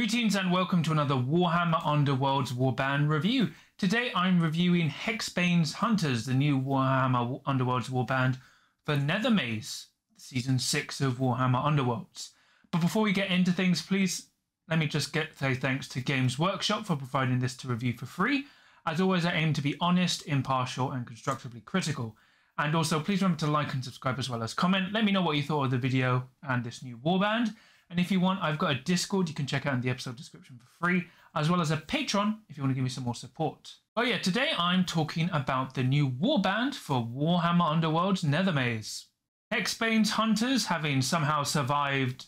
Greetings and welcome to another Warhammer Underworlds Warband review. Today I'm reviewing Hexbane's Hunters, the new Warhammer Underworlds Warband for Nethermaze, Season 6 of Warhammer Underworlds. But before we get into things, please let me just say thanks to Games Workshop for providing this to review for free. As always, I aim to be honest, impartial and constructively critical. And also please remember to like and subscribe as well as comment. Let me know what you thought of the video and this new warband. And if you want, I've got a Discord you can check out in the episode description for free, as well as a Patreon if you want to give me some more support. Oh yeah, today I'm talking about the new warband for Warhammer Underworld's Nethermaze. Hexbane's Hunters, having somehow survived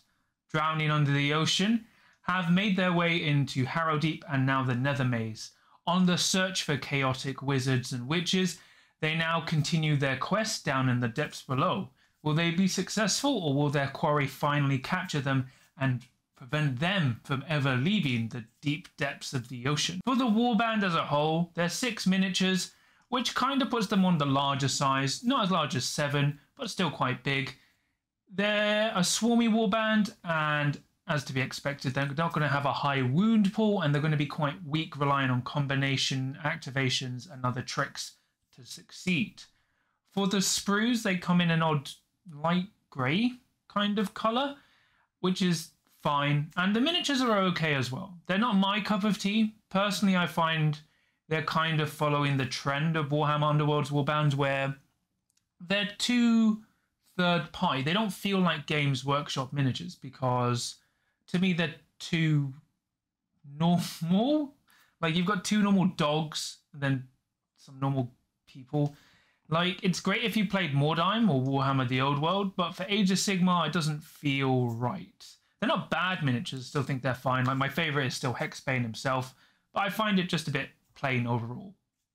drowning under the ocean, have made their way into Harrowdeep and now the Nethermaze. On the search for chaotic wizards and witches, they now continue their quest down in the depths below. Will they be successful, or will their quarry finally capture them and prevent them from ever leaving the deep depths of the ocean? For the warband as a whole, there's 6 miniatures, which kind of puts them on the larger size, not as large as 7, but still quite big. They're a swarmy warband, and as to be expected, they're not going to have a high wound pool, and they're going to be quite weak, relying on combination activations and other tricks to succeed. For the sprues, they come in an odd light grey kind of colour, which is fine, and the miniatures are okay as well. They're not my cup of tea. Personally, I find they're kind of following the trend of Warhammer Underworld's warbands, where they're too third party. They don't feel like Games Workshop miniatures, because to me they're too normal. Like, you've got 2 normal dogs and then some normal people. Like, it's great if you played Mordheim or Warhammer the Old World, but for Age of Sigmar, it doesn't feel right. They're not bad miniatures, still think they're fine. Like, my favourite is still Hexbane himself, but I find it just a bit plain overall.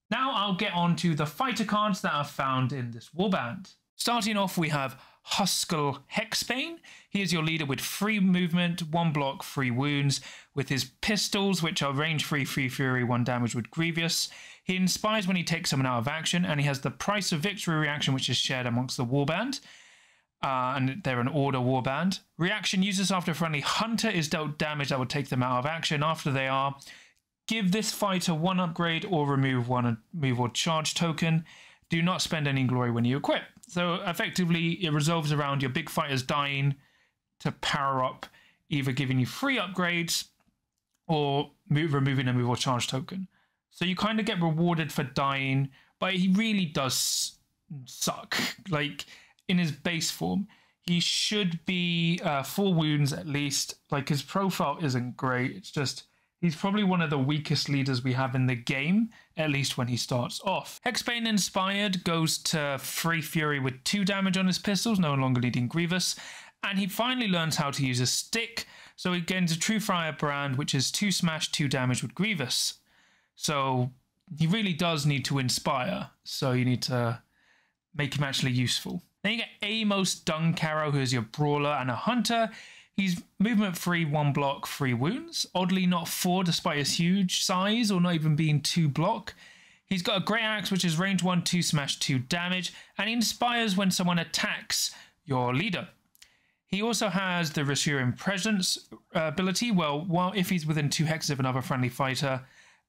Now I'll get on to the fighter cards that are found in this warband. Starting off, we have Huskell Hexbane. He is your leader with free movement, 1 block, 3 wounds, with his pistols, which are range free, 3 fury, 1 damage with Grievous. He inspires when he takes someone out of action, and he has the Price of Victory reaction, which is shared amongst the warband. And they're an order warband. Reaction uses after a friendly hunter is dealt damage that would take them out of action. After they are, give this fighter 1 upgrade or remove 1 move or charge token. Do not spend any glory when you equip. So effectively, it resolves around your big fighters dying to power up, either giving you free upgrades or removing a move or charge token. So you kind of get rewarded for dying, but he really does suck. Like, in his base form, he should be 4 wounds at least. Like, his profile isn't great. It's just, he's probably one of the weakest leaders we have in the game, at least when he starts off. Hexbane Inspired goes to 3 Fury with 2 damage on his pistols, no longer needing Grievous. And he finally learns how to use a stick, so he gains a True Firebrand, which is 2 smash, 2 damage with Grievous. So he really does need to inspire, so you need to make him actually useful. Then you get Amos Duncarrow, who is your brawler and a hunter. He's movement free, 1 block, 3 wounds. Oddly not 4 despite his huge size, or not even being 2 block. He's got a Great Axe, which is range 1, 2 smash, 2 damage, and he inspires when someone attacks your leader. He also has the Reassuring Presence ability. Well, if he's within 2 hexes of another friendly fighter,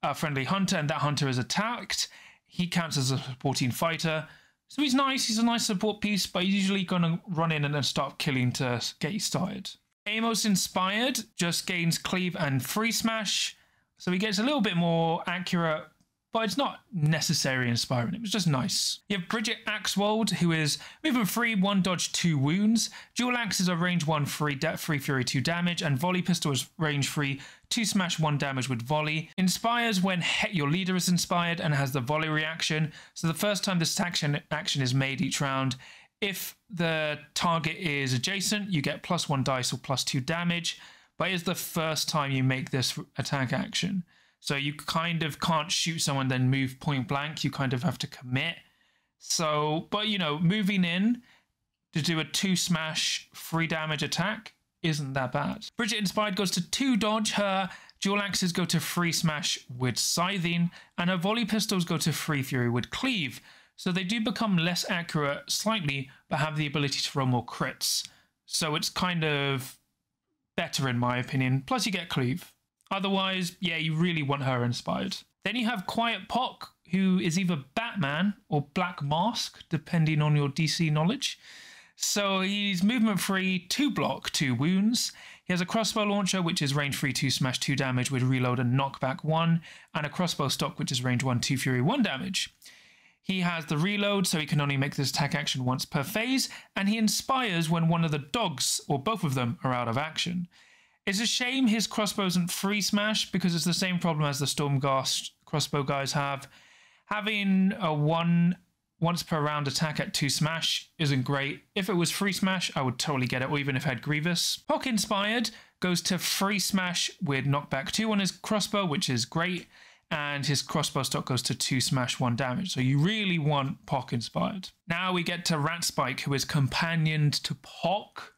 a friendly hunter, and that hunter is attacked, he counts as a supporting fighter. So he's nice. He's a nice support piece, but he's usually going to run in and then start killing to get you started. Amos Inspired just gains Cleave and Free Smash, so he gets a little bit more accurate, but it's not necessarily inspiring. It was just nice. You have Bridget Axwold, who is movement free, 1 dodge, 2 wounds. Dual Axe is a range 1 free Fury, 2 damage, and Volley Pistol is range free, 2 smash, 1 damage with Volley. Inspires when your leader is inspired and has the Volley reaction. So the first time this action is made each round, if the target is adjacent, you get +1 dice or +2 damage, but it's the first time you make this attack action. So you kind of can't shoot someone then move point blank. You kind of have to commit. So, but you know, moving in to do a 2 smash 3 damage attack isn't that bad. Bridget Inspired goes to 2 dodge. Her dual axes go to 3 smash with scything, and her volley pistols go to 3 fury with cleave. So they do become less accurate slightly, but have the ability to throw more crits. So it's kind of better in my opinion. Plus you get cleave. Otherwise, yeah, you really want her inspired. Then you have Quiet Pock, who is either Batman or Black Mask, depending on your DC knowledge. So he's movement free, 2 block, 2 wounds. He has a crossbow launcher, which is range free 2 smash 2 damage with reload and knockback 1, and a crossbow stock, which is range 1 2 fury 1 damage. He has the reload, so he can only make this attack action once per phase, and he inspires when one of the dogs, or both of them, are out of action. It's a shame his crossbow isn't free smash, because it's the same problem as the Stormghast crossbow guys have. Having a once per round attack at 2 smash isn't great. If it was free smash, I would totally get it, or even if it had Grievous. Pock inspired goes to free smash with knockback 2 on his crossbow, which is great. And his crossbow stock goes to 2 smash 1 damage. So you really want Pock inspired. Now we get to Rat Spike, who is companioned to Pock.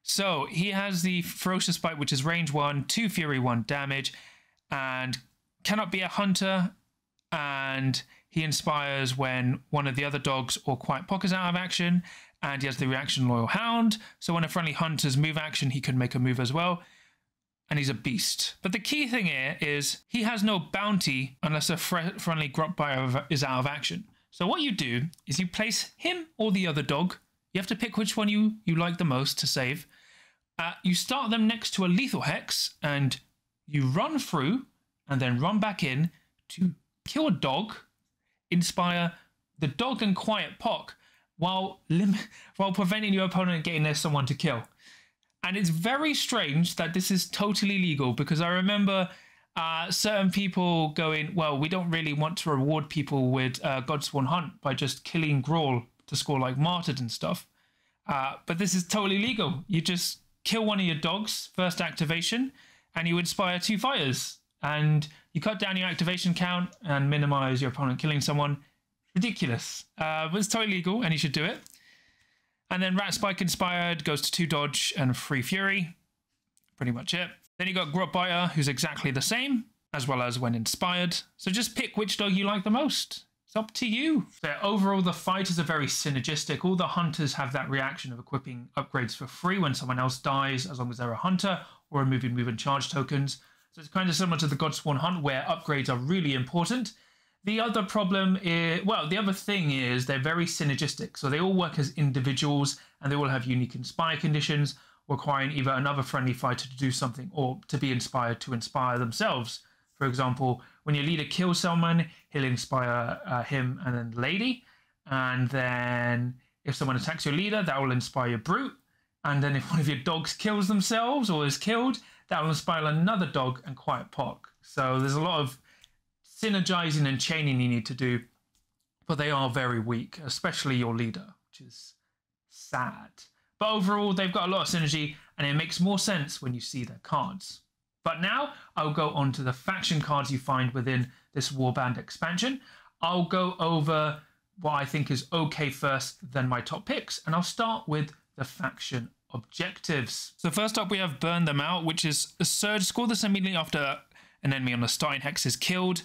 So he has the Ferocious Bite, which is range 1, 2 fury 1 damage, and cannot be a hunter. And he inspires when one of the other dogs or Quiet Pock is out of action. And he has the reaction Loyal Hound. So when a friendly hunter's move action, he can make a move as well. And he's a beast. But the key thing here is he has no bounty unless a friendly Grot Biter is out of action. So what you do is you place him or the other dog. You have to pick which one you like the most to save. You start them next to a lethal hex and you run through and then run back in to kill a dog, inspire the dog and Quiet Pock while preventing your opponent getting there someone to kill. And it's very strange that this is totally legal, because I remember certain people going, well, we don't really want to reward people with Godsworn Hunt by just killing Grawl to score like Martyred and stuff. But this is totally legal. You just kill one of your dogs, first activation, and you inspire 2 fighters. And you cut down your activation count and minimize your opponent killing someone. Ridiculous. But it's totally legal and you should do it. And then Rat Spike inspired goes to 2 dodge and 3 fury. Pretty much it. Then you got Grot Biter, who's exactly the same, as well as when inspired. So just pick which dog you like the most. It's up to you. So overall, the fighters are very synergistic. All the hunters have that reaction of equipping upgrades for free when someone else dies, as long as they're a hunter, or removing move and charge tokens. So it's kind of similar to the Godsworn Hunt, where upgrades are really important. The other problem is, well, the other thing is they're very synergistic. So they all work as individuals and they all have unique inspire conditions, requiring either another friendly fighter to do something or to be inspired to inspire themselves. For example, when your leader kills someone, he'll inspire him and then the lady. And then if someone attacks your leader, that will inspire your brute. And then if one of your dogs kills themselves or is killed, that will inspire another dog and Quiet Pock. So there's a lot of synergizing and chaining you need to do, but they are very weak, especially your leader, which is sad. But overall, they've got a lot of synergy, and it makes more sense when you see their cards. But now I'll go on to the faction cards you find within this Warband expansion. I'll go over what I think is okay first, then my top picks, and I'll start with the faction objectives. So first up, we have Burn Them Out, which is a surge. Score this immediately after an enemy on the starting hex is killed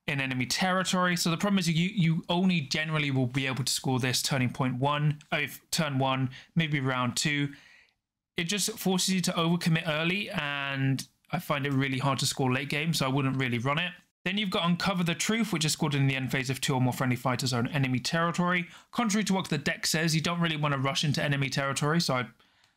in enemy territory. So the problem is you only generally will be able to score this turn 1, maybe round 2. It just forces you to overcommit early, and I find it really hard to score late game, so I wouldn't really run it. Then you've got Uncover the Truth, which is scored in the end phase if 2 or more friendly fighters are in enemy territory. Contrary to what the deck says, you don't really want to rush into enemy territory, so I'd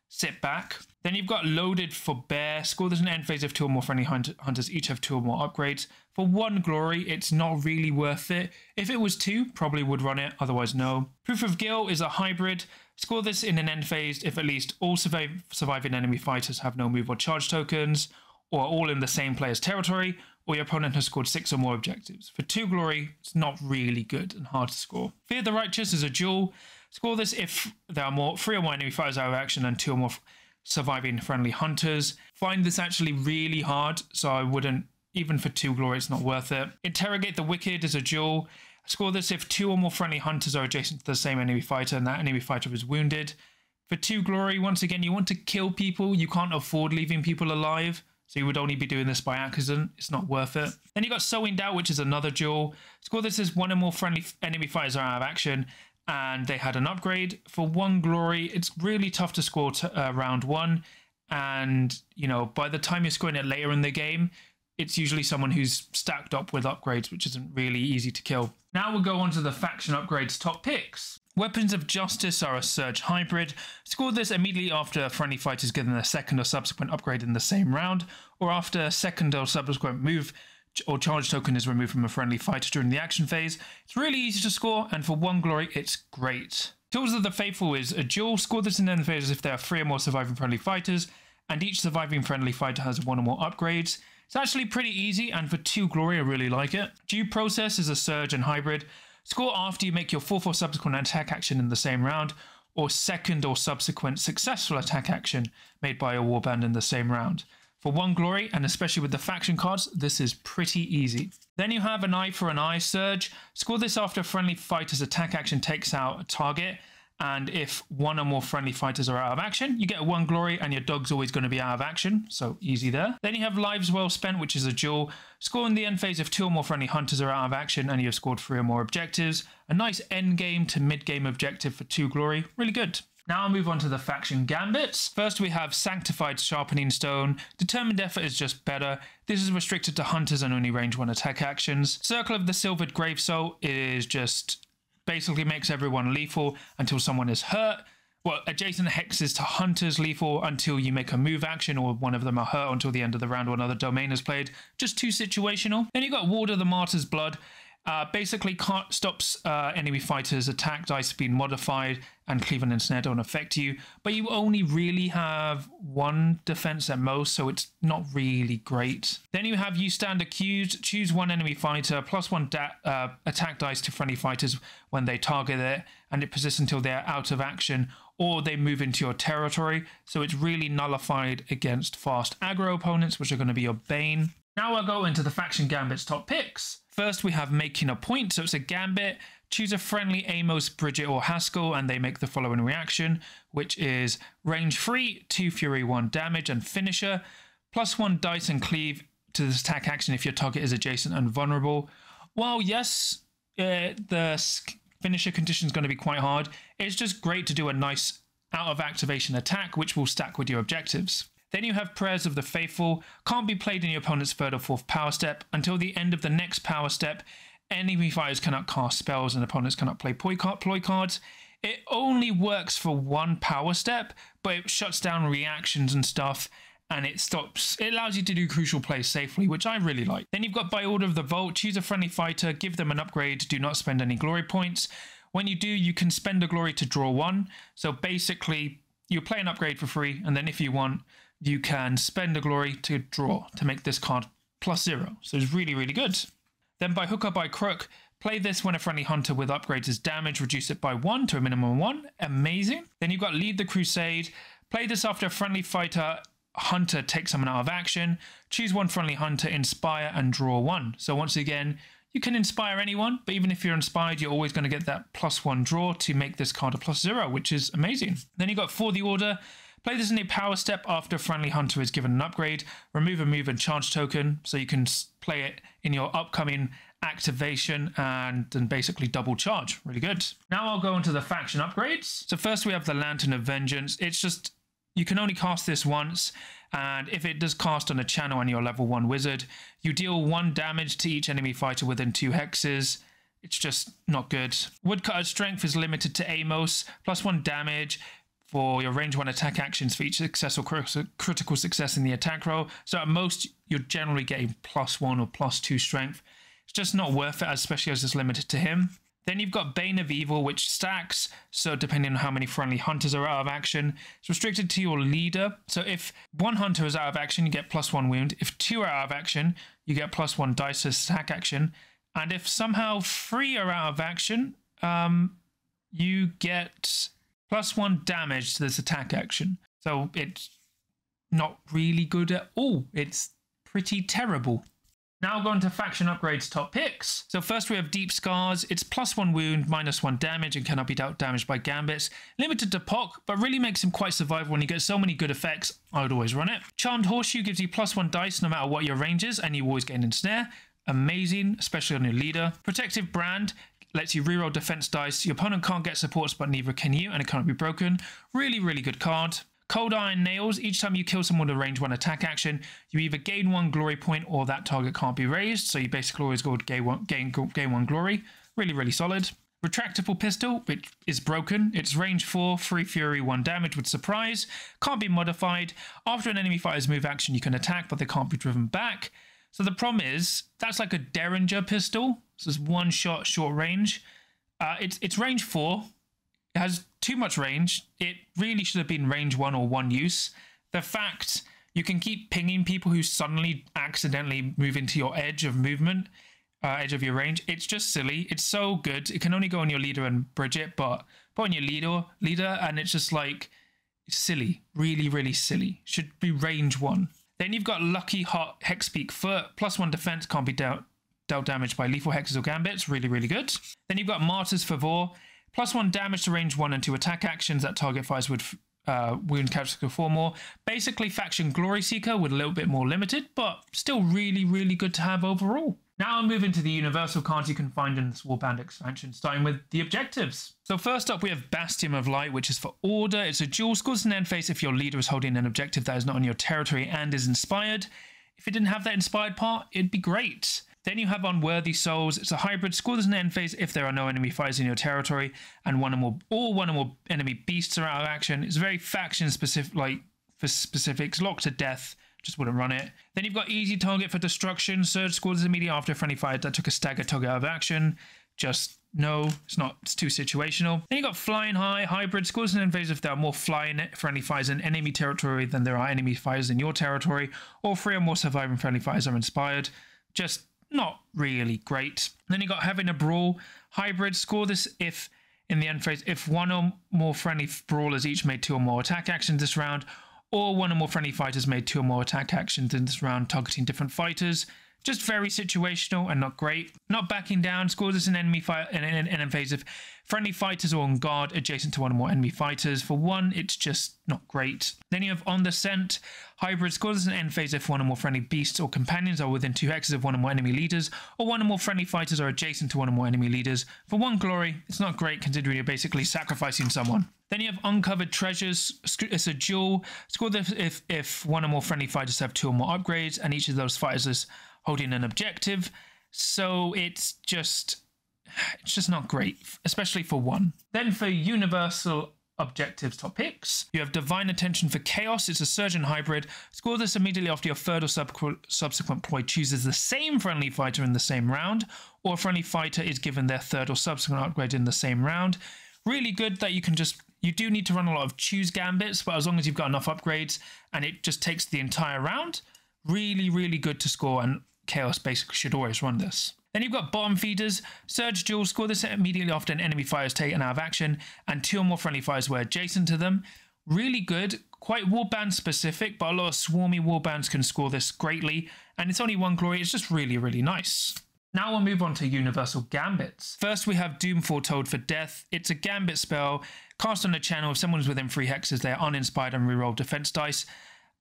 sit back. Then you've got Loaded for Bear. Score this in the end phase if 2 or more friendly hunters each have 2 or more upgrades. For 1 glory, it's not really worth it. If it was 2, probably would run it, otherwise no. Proof of Gil is a hybrid. Score this in an end phase if at least all surviving enemy fighters have no move or charge tokens, or are all in the same player's territory, or your opponent has scored 6 or more objectives. For 2 glory, it's not really good and hard to score. Fear the Righteous is a duel. Score this if there are 3 or more enemy fighters out of action and 2 or more surviving friendly hunters. Find this actually really hard, so I wouldn't, even for 2 glory, it's not worth it. Interrogate the Wicked is a duel. Score this if 2 or more friendly hunters are adjacent to the same enemy fighter and that enemy fighter is wounded. For 2 glory, once again, you want to kill people. You can't afford leaving people alive, so you would only be doing this by accident. It's not worth it. Then you got Sowing Doubt, which is another duel. Score this as 1 or more friendly enemy fighters are out of action and they had an upgrade. For 1 glory, it's really tough to score round 1. And, you know, by the time you're scoring it later in the game, it's usually someone who's stacked up with upgrades, which isn't really easy to kill. Now we'll go on to the faction upgrades top picks. Weapons of Justice are a Surge hybrid. Score this immediately after a friendly fighter is given a second or subsequent upgrade in the same round, or after a second or subsequent move or charge token is removed from a friendly fighter during the action phase. It's really easy to score, and for 1 glory, it's great. Tools of the Faithful is a duel. Score this in end phases if there are 3 or more surviving friendly fighters, and each surviving friendly fighter has 1 or more upgrades. It's actually pretty easy, and for 2 glory, I really like it. Due Process is a Surge and hybrid. Score after you make your 4th or subsequent attack action in the same round, or second or subsequent successful attack action made by a warband in the same round. For 1 glory, and especially with the faction cards, this is pretty easy. Then you have an Eye for an Eye Surge. Score this after a friendly fighter's attack action takes out a target, and if 1 or more friendly fighters are out of action, you get 1 glory, and your dog's always going to be out of action, so easy there. Then you have Lives Well Spent, which is a duel. Score in the end phase if 2 or more friendly hunters are out of action and you have scored 3 or more objectives. A nice end game to mid game objective for 2 glory, really good. Now I'll move on to the faction gambits. First we have Sanctified Sharpening Stone. Determined Effort is just better. This is restricted to hunters and only range 1 attack actions. Circle of the Silvered Grave Soul is just basically makes everyone lethal until someone is hurt. Well, adjacent hexes to hunters lethal until you make a move action or one of them are hurt until the end of the round or another domain is played. Just too situational. Then you got Ward of the Martyr's Blood. Basically stops enemy fighters' attack dice being modified, and Cleave and Ensnare don't affect you, but you only really have 1 defense at most, so it's not really great. Then you have You Stand Accused. Choose 1 enemy fighter, plus 1 attack dice to friendly fighters when they target it, and it persists until they're out of action or they move into your territory, so it's really nullified against fast aggro opponents, which are going to be your bane. Now I'll go into the faction gambits top picks. First we have Making a Point, so it's a gambit. Choose a friendly Amos, Bridget or Haskell and they make the following reaction, which is range 3, 2 fury, 1 damage and finisher, plus 1 dice and cleave to this attack action if your target is adjacent and vulnerable. While yes, the finisher condition is going to be quite hard, it's just great to do a nice out of activation attack which will stack with your objectives. Then you have Prayers of the Faithful. Can't be played in your opponent's 3rd or 4th power step. Until the end of the next power step, enemy fighters cannot cast spells and opponents cannot play ploy cards. It only works for 1 power step, but it shuts down reactions and stuff, and it allows you to do crucial plays safely, which I really like. Then you've got By Order of the Vault. Choose a friendly fighter, give them an upgrade, do not spend any glory points. When you do, you can spend a glory to draw 1. So basically, you play an upgrade for free, and then if you want, you can spend a glory to draw to make this card +0. So it's really, really good. Then By Hook or By Crook, play this when a friendly hunter with upgrades is damaged, reduce it by 1 to a minimum 1. Amazing. Then you've got Lead the Crusade. Play this after a friendly fighter hunter takes someone out of action. Choose 1 friendly hunter, inspire and draw 1. So once again, you can inspire anyone, but even if you're inspired, you're always going to get that +1 draw to make this card a +0, which is amazing. Then you've got For the Order. Play this in a power step after a friendly hunter is given an upgrade. Remove a move and charge token, so you can play it in your upcoming activation and then basically double charge. Really good. Now I'll go into the faction upgrades. So first we have the Lantern of Vengeance. It's just, you can only cast this once, and if it does cast on a channel and you're level 1 wizard, you deal 1 damage to each enemy fighter within 2 hexes. It's just not good. Woodcutter's Strength is limited to Amos, plus 1 damage for your range 1 attack actions for each success or critical success in the attack roll. So at most, you're generally getting +1 or +2 strength. It's just not worth it, especially as it's limited to him. Then you've got Bane of Evil, which stacks. So depending on how many friendly hunters are out of action, it's restricted to your leader. So if 1 hunter is out of action, you get +1 wound. If 2 are out of action, you get +1 dice as attack action. And if somehow 3 are out of action, you get +1 damage to this attack action. So it's not really good at all. It's pretty terrible. Now I'll go into faction upgrades top picks. So first we have Deep Scars. It's +1 wound, -1 damage, and cannot be dealt damage by gambits. Limited to Pock, but really makes him quite survivable when you get so many good effects. I would always run it. Charmed Horseshoe gives you +1 dice no matter what your range is, and you always get an ensnare. Amazing, especially on your leader. Protective Brand lets you reroll defense dice. Your opponent can't get supports, but neither can you, and it cannot be broken. Really, really good card. Cold Iron Nails. Each time you kill someone with a range 1 attack action, you either gain 1 glory point or that target can't be raised. So you basically always go to gain 1 glory. Really, really solid. Retractable Pistol, which is broken. It's range 4, 3 fury, 1 damage with surprise. Can't be modified. After an enemy fighter's move action, you can attack, but they can't be driven back. So the problem is, that's like a Derringer pistol. So it's 1 shot, short range. It's range 4. It has too much range. It really should have been range 1 or 1 use. The fact you can keep pinging people who suddenly accidentally move into your edge of movement, edge of your range, it's just silly. It's so good. It can only go on your leader and Bridget, but on your leader, and it's just like silly. Really, really silly. Should be range 1. Then you've got Lucky Hot Hexbeak Foot, +1 defense, can't be dealt damage by lethal hexes or gambits. Really, really good. Then you've got Martyr's Favor, +1 damage to range 1 and 2 attack actions that target fires with wound characteristic 4 more. Basically faction Glory Seeker with a little bit more limited, but still really, really good to have overall. Now I'm moving to the universal cards you can find in this Warband expansion, starting with the objectives. So first up we have Bastion of Light, which is for Order. It's a dual, scores an end phase if your leader is holding an objective that is not on your territory and is inspired. If it didn't have that inspired part, it'd be great. Then you have Unworthy Souls. It's a hybrid, scores an end phase if there are no enemy fighters in your territory and one or more enemy beasts are out of action. It's very faction specific, like for specifics, locked to death. Just wouldn't run it. Then you've got Easy Target for Destruction. Surge scores immediately after a friendly fighter that took a stagger target out of action. Just no, it's too situational. Then you got Flying High. Hybrid, scores an end phase if there are more flying friendly fighters in enemy territory than there are enemy fighters in your territory, or 3 or more surviving friendly fighters are inspired. Just not really great. Then you got Having a Brawl. Hybrid, score this if in the end phase if 1 or more friendly brawlers each made 2 or more attack actions this round, or 1 or more friendly fighters made 2 or more attack actions in this round targeting different fighters. Just very situational and not great. Not Backing Down, scores as an enemy fight in an end phase if friendly fighters are on guard adjacent to 1 or more enemy fighters. For 1, it's just not great. Then you have On the Scent. Hybrid, scores as an end phase if 1 or more friendly beasts or companions are within 2 hexes of 1 or more enemy leaders, or 1 or more friendly fighters are adjacent to 1 or more enemy leaders. For 1 glory, it's not great considering you're basically sacrificing someone. Then you have Uncovered Treasures. It's a duel. Score this if 1 or more friendly fighters have 2 or more upgrades, and each of those fighters is holding an objective. So it's just not great, especially for 1. Then for universal objectives topics, you have Divine Attention for Chaos. It's a Surgeon hybrid. Score this immediately after your 3rd or subsequent ploy chooses the same friendly fighter in the same round, or a friendly fighter is given their 3rd or subsequent upgrade in the same round. Really good that you do need to run a lot of choose gambits, but as long as you've got enough upgrades and it just takes the entire round, really, really good to score, and Chaos basically should always run this. Then you've got Bottom Feeders. Surge duel, score this immediately after an enemy fire is taken out of action and 2 or more friendly fires were adjacent to them. Really good, quite warband specific, but a lot of swarmy warbands can score this greatly, and it's only 1 glory. It's just really, really nice. Now we'll move on to Universal Gambits. First we have Doom Foretold for Death. It's a Gambit spell, cast on a channel. If someone is within 3 hexes, they are uninspired and reroll defense dice.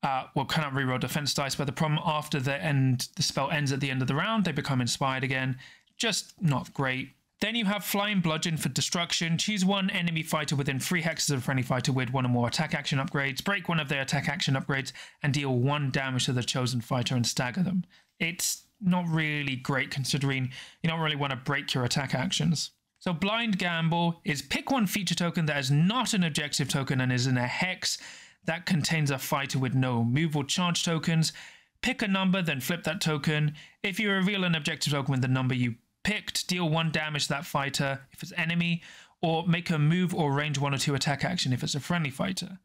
Cannot reroll defense dice, but the problem after the spell ends at the end of the round, they become inspired again. Just not great. Then you have Flying Bludgeon for Destruction. Choose 1 enemy fighter within 3 hexes of a friendly fighter with 1 or more attack action upgrades. Break 1 of their attack action upgrades and deal 1 damage to the chosen fighter and stagger them. It's not really great considering you don't really want to break your attack actions. So Blind Gamble is pick 1 feature token that is not an objective token and is in a hex that contains a fighter with no move or charge tokens. Pick a number, then flip that token. If you reveal an objective token with the number you picked, deal 1 damage to that fighter if it's enemy, or make a move or range 1 or 2 attack action if it's a friendly fighter.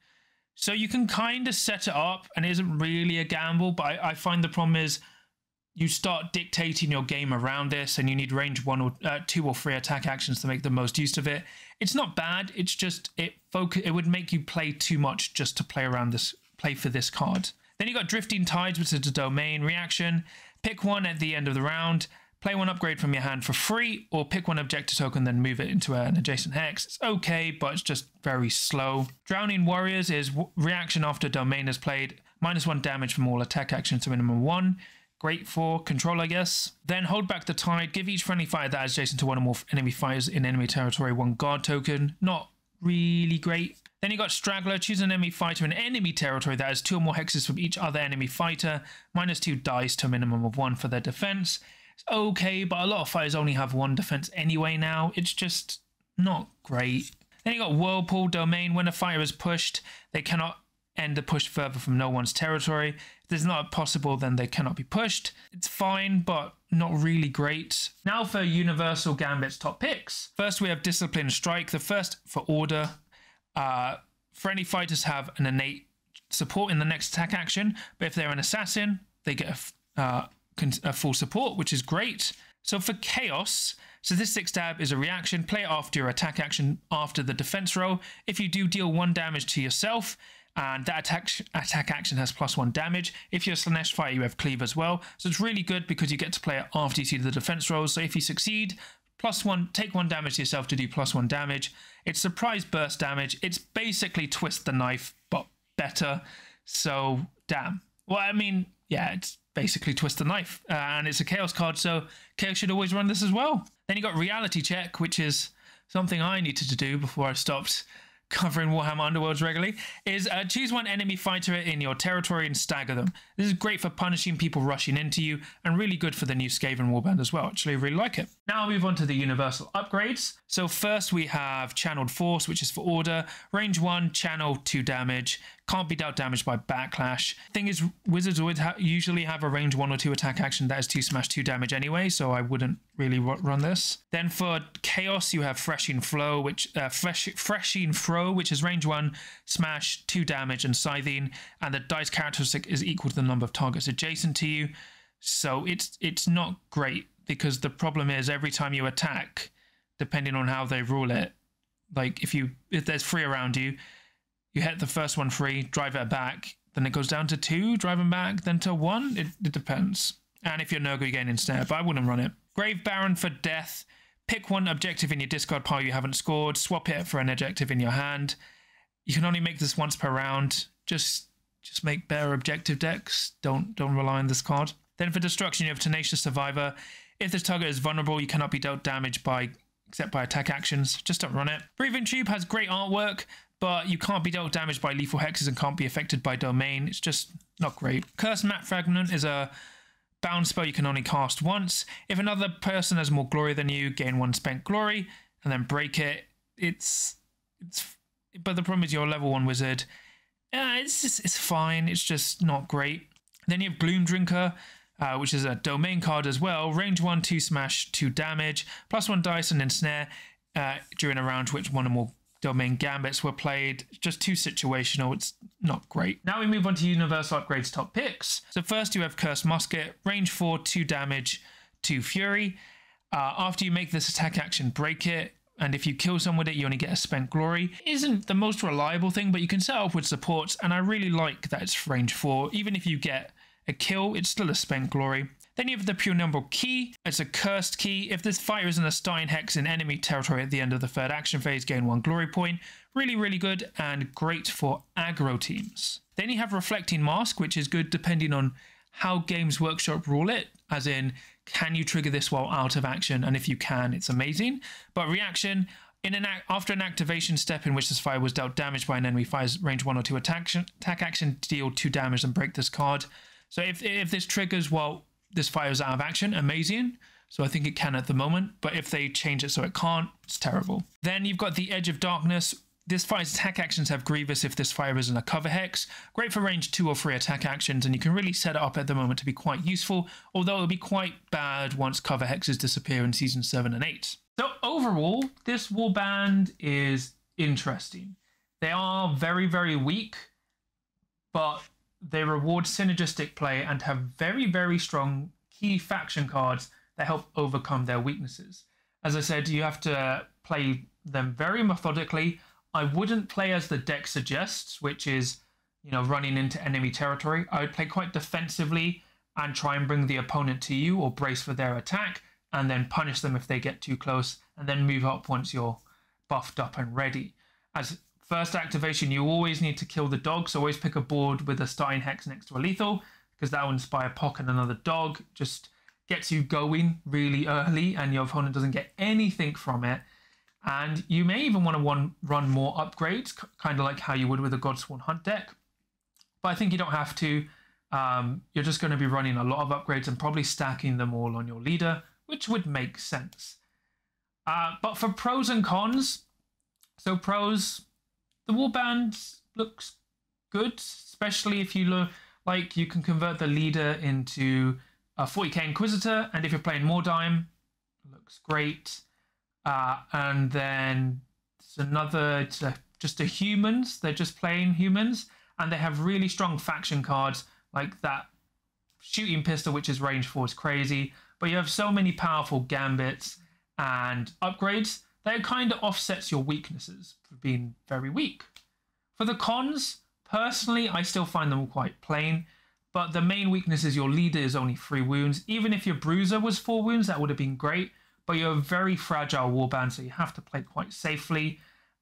So you can kind of set it up, and it isn't really a gamble, but I find the problem is you start dictating your game around this, and you need range 1 or 2 or 3 attack actions to make the most use of it. It's not bad. It's just it would make you play too much just to play for this card. Then you got Drifting Tides, which is a domain reaction. Pick 1 at the end of the round. Play 1 upgrade from your hand for free, or pick 1 objective token, then move it into an adjacent hex. It's okay, but it's just very slow. Drowning Warriors is reaction after domain is played. -1 damage from all attack actions to minimum 1. Great for control, I guess. Then Hold Back the Tide. Give each friendly fighter that is adjacent to 1 or more enemy fighters in enemy territory 1 guard token. Not really great. Then you got Straggler. Choose an enemy fighter in enemy territory that has 2 or more hexes from each other enemy fighter. -2 dice to a minimum of 1 for their defense. It's okay, but a lot of fighters only have 1 defense anyway now. It's just not great. Then you got Whirlpool Domain. When a fighter is pushed, they cannot end the push further from no one's territory. If this is not possible, then they cannot be pushed. It's fine, but not really great. Now for Universal Gambit's top picks. First, we have Discipline Strike. The first for Order. Friendly fighters have an innate support in the next attack action, but if they're an assassin, they get a full support, which is great. So for Chaos, Sadistic Stab is a reaction. Play it after your attack action after the defense roll. If you do, deal 1 damage to yourself, and that attack action has +1 damage. If you're a Slanesh fighter, you have Cleave as well. So it's really good because you get to play it after you see the defense rolls. So if you succeed, +1, take 1 damage to yourself to do +1 damage. It's surprise burst damage. It's basically Twist the Knife, but better. So, damn. Well, I mean, yeah, it's basically Twist the Knife. And it's a Chaos card, so Chaos should always run this as well. Then you got Reality Check, which is something I needed to do before I stopped covering Warhammer Underworlds regularly, is choose 1 enemy fighter in your territory and stagger them. This is great for punishing people rushing into you, and really good for the new Skaven Warband as well. Actually, I really like it. Now I'll move on to the Universal upgrades. So first we have Channeled Force, which is for Order. Range 1, channel 2 damage. Can't be dealt damage by Backlash. Thing is, Wizards would usually have a range 1 or 2 attack action that is 2 smash 2 damage anyway, so I wouldn't really run this. Then for Chaos, you have Threshing Throw, which is range 1, smash 2 damage and scything, and the dice characteristic is equal to the number of targets adjacent to you. So it's not great, because the problem is every time you attack, depending on how they rule it, like if there's 3 around you, you hit the first one 3, drive it back, then it goes down to 2, drive them back, then to 1. It depends. And if you're Nurgle, you gain instead, but I wouldn't run it. Grave Baron for Death. Pick 1 objective in your discard pile you haven't scored. Swap it for an objective in your hand. You can only make this once per round. Just make better objective decks. Don't rely on this card. Then for Destruction, you have Tenacious Survivor. If this target is vulnerable, you cannot be dealt damage except by attack actions. Just don't run it. Breathing Tube has great artwork, but you can't be dealt damage by lethal hexes and can't be affected by domain. It's just not great. Cursed Map Fragment is a bound spell you can only cast once. If another person has more glory than you, gain 1 spent glory and then break it. But the problem is you're a level 1 wizard. It's fine. It's just not great. Then you have Gloom Drinker, which is a domain card as well. Range 1, 2 smash, 2 damage, +1 dice and ensnare during a round to which 1 or more domain gambits were played. Just too situational. It's not great. Now we move on to Universal Upgrades top picks. So first you have Cursed Musket, range 4, 2 damage, 2 fury. After you make this attack action, break it, and if you kill someone with it, you only get a spent glory. It isn't the most reliable thing, but you can set up with supports, and I really like that it's range 4. Even if you get a kill, it's still a spent glory. Then you have the Pure Number Key. It's a cursed key. If this fighter is in a Starting Hex in enemy territory at the end of the 3rd action phase, gain 1 glory point. Really, really good and great for aggro teams. Then you have Reflecting Mask, which is good depending on how Games Workshop rule it, as in, can you trigger this while out of action? And if you can, it's amazing. But reaction, after an activation step in which this fighter was dealt damage by an enemy fighter's range 1 or 2 attack action, deal 2 damage and break this card. So if this triggers while this fighter is out of action, amazing. So I think it can at the moment, but if they change it so it can't, it's terrible. Then you've got the Edge of Darkness. This fighter's attack actions have Grievous if this fighter is in a cover hex. Great for range 2 or 3 attack actions, and you can really set it up at the moment to be quite useful, although it'll be quite bad once cover hexes disappear in Season 7 and 8. So overall, this warband is interesting. They are very, very weak, but they reward synergistic play and have very, very strong key faction cards that help overcome their weaknesses. As I said, you have to play them very methodically. I wouldn't play as the deck suggests, which is, running into enemy territory. I would play quite defensively and try and bring the opponent to you or brace for their attack, and then punish them if they get too close, and then move up once you're buffed up and ready. As first activation, you always need to kill the dog, so always pick a board with a Starting Hex next to a lethal, because that will inspire Pock and another dog. Just gets you going really early, and your opponent doesn't get anything from it. And you may even want to run more upgrades, kind of like how you would with a Godsworn Hunt deck. But I think you don't have to. You're just going to be running a lot of upgrades and probably stacking them all on your leader, which would make sense. But for pros and cons, so pros, the warband looks good, especially if you look like you can convert the leader into a 40k Inquisitor, and if you're playing Mordheim, it looks great. And then it's another, just the humans, they're just plain humans, and they have really strong faction cards, like that shooting pistol, which is range 4 is crazy, but you have so many powerful gambits and upgrades that it kind of offsets your weaknesses for being very weak. For the cons, personally, I still find them quite plain, but the main weakness is your leader is only 3 wounds. Even if your bruiser was 4 wounds, that would have been great, but you're a very fragile warband, so you have to play quite safely.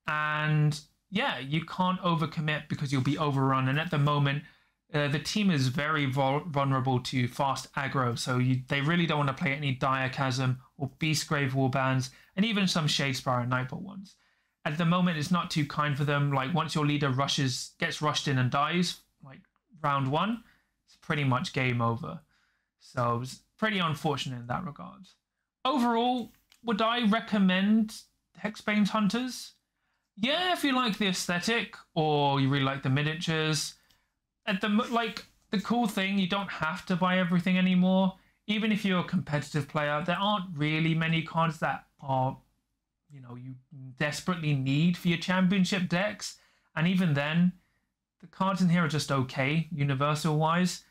And yeah, you can't overcommit because you'll be overrun. And at the moment, the team is very vulnerable to fast aggro, so they really don't want to play any Diachasm or Beastgrave warbands, and even some Shadespire and Nightbolt ones. At the moment, it's not too kind for them. Like, once your leader gets rushed in and dies, like round 1, it's pretty much game over. So it's pretty unfortunate in that regard. Overall, would I recommend Hexbane's Hunters? Yeah, if you like the aesthetic or you really like the miniatures. The cool thing, you don't have to buy everything anymore. Even if you're a competitive player, there aren't really many cards that are, you desperately need for your championship decks. And even then, the cards in here are just okay, universal-wise.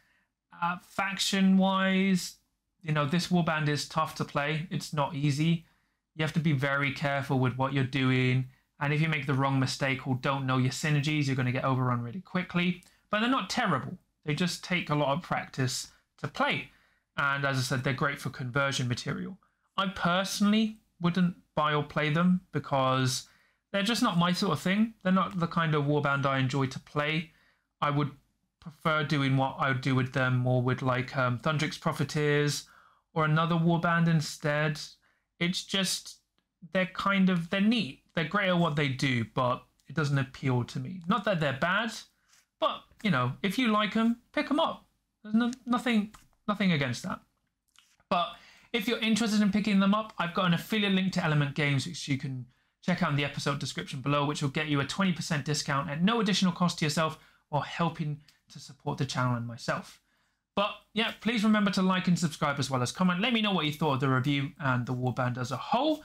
Faction-wise, this warband is tough to play. It's not easy. You have to be very careful with what you're doing. And if you make the wrong mistake or don't know your synergies, you're going to get overrun really quickly. But they're not terrible. They just take a lot of practice to play. And as I said, they're great for conversion material. I personally wouldn't buy or play them because they're just not my sort of thing. They're not the kind of warband I enjoy to play. I would prefer doing what I would do with them more with like Thundrix Profiteers or another warband instead. It's just, they're neat. They're great at what they do, but it doesn't appeal to me. Not that they're bad, but, if you like them, pick them up. There's nothing against that. But if you're interested in picking them up, I've got an affiliate link to Element Games, which you can check out in the episode description below, which will get you a 20% discount at no additional cost to yourself while helping to support the channel and myself. But yeah, please remember to like and subscribe as well as comment. Let me know what you thought of the review and the warband as a whole.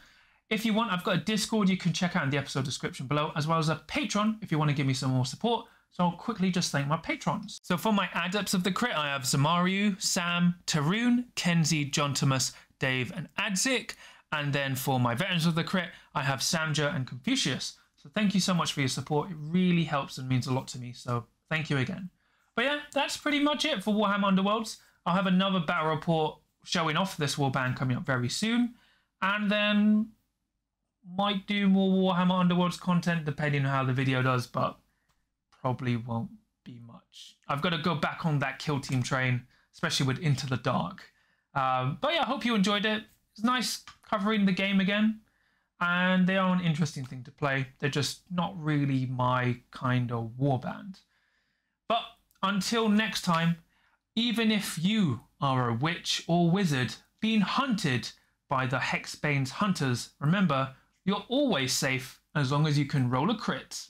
If you want, I've got a Discord you can check out in the episode description below, as well as a Patreon if you want to give me some more support. So I'll quickly just thank my patrons. So for my Adepts of the Crit, I have Zamaru, Sam, Tarun, Kenzie, John Thomas, Dave and Adzik. And then for my Veterans of the Crit, I have Samja and Confucius. So thank you so much for your support. It really helps and means a lot to me. So thank you again. But yeah, that's pretty much it for Warhammer Underworlds. I'll have another battle report showing off this warband coming up very soon. And then might do more Warhammer Underworlds content depending on how the video does, but probably won't be much. I've got to go back on that kill team train, especially with Into the Dark. But yeah, I hope you enjoyed it. It's nice covering the game again, and they are an interesting thing to play. They're just not really my kind of warband. But until next time, even if you are a witch or wizard being hunted by the Hexbane's Hunters, remember, you're always safe as long as you can roll a crit.